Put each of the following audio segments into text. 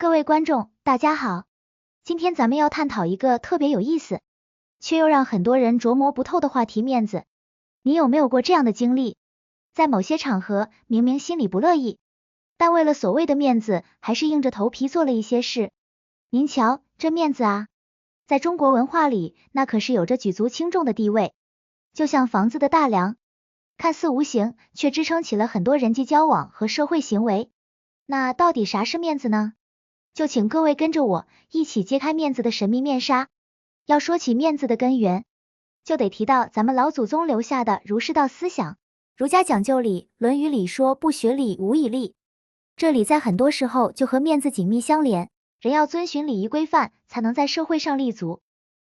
各位观众，大家好，今天咱们要探讨一个特别有意思，却又让很多人琢磨不透的话题——面子。你有没有过这样的经历？在某些场合，明明心里不乐意，但为了所谓的面子，还是硬着头皮做了一些事。您瞧，这面子啊，在中国文化里，那可是有着举足轻重的地位，就像房子的大梁，看似无形，却支撑起了很多人际交往和社会行为。那到底啥是面子呢？就请各位跟着我一起揭开面子的神秘面纱。要说起面子的根源，就得提到咱们老祖宗留下的儒释道思想。儒家讲究礼，《论语》里说不学礼，无以立。这礼在很多时候就和面子紧密相连，人要遵循礼仪规范，才能在社会上立足。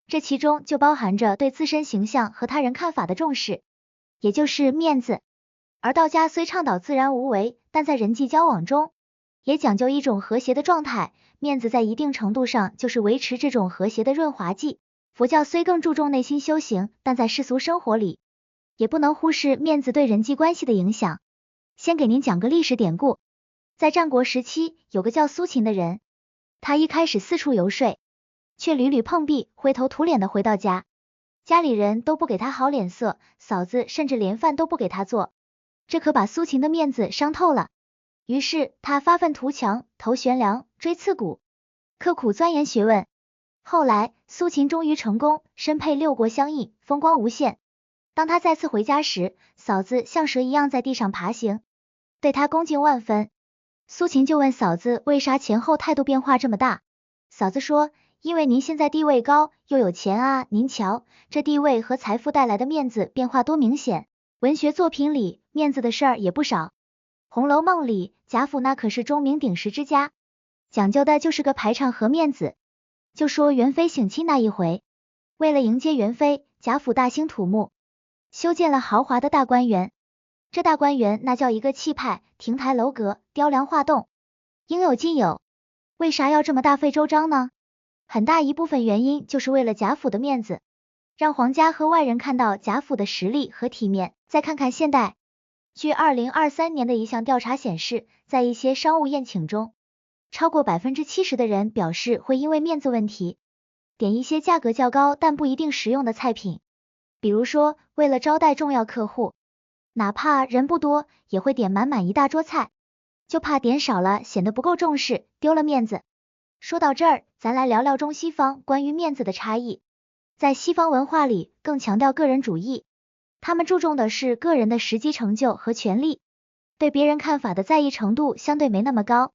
这其中就包含着对自身形象和他人看法的重视，也就是面子。而道家虽倡导自然无为，但在人际交往中，也讲究一种和谐的状态，面子在一定程度上就是维持这种和谐的润滑剂。佛教虽更注重内心修行，但在世俗生活里，也不能忽视面子对人际关系的影响。先给您讲个历史典故，在战国时期，有个叫苏秦的人，他一开始四处游说，却屡屡碰壁，灰头土脸的回到家，家里人都不给他好脸色，嫂子甚至连饭都不给他做，这可把苏秦的面子伤透了。于是他发愤图强，投悬梁，锥刺股，刻苦钻研学问。后来苏秦终于成功，身配6国相印，风光无限。当他再次回家时，嫂子像蛇一样在地上爬行，对他恭敬万分。苏秦就问嫂子为啥前后态度变化这么大，嫂子说，因为您现在地位高，又有钱啊，您瞧，这地位和财富带来的面子变化多明显。文学作品里面子的事儿也不少，《红楼梦》里贾府那可是钟鸣鼎食之家，讲究的就是个排场和面子。就说元妃省亲那一回，为了迎接元妃，贾府大兴土木，修建了豪华的大观园。这大观园那叫一个气派，亭台楼阁，雕梁画栋，应有尽有。为啥要这么大费周章呢？很大一部分原因就是为了贾府的面子，让皇家和外人看到贾府的实力和体面。再看看现代，据2023年的一项调查显示，在一些商务宴请中，超过 70% 的人表示会因为面子问题，点一些价格较高但不一定实用的菜品。比如说，为了招待重要客户，哪怕人不多，也会点满满一大桌菜，就怕点少了显得不够重视，丢了面子。说到这儿，咱来聊聊中西方关于面子的差异。在西方文化里，更强调个人主义，他们注重的是个人的实际成就和权利，对别人看法的在意程度相对没那么高。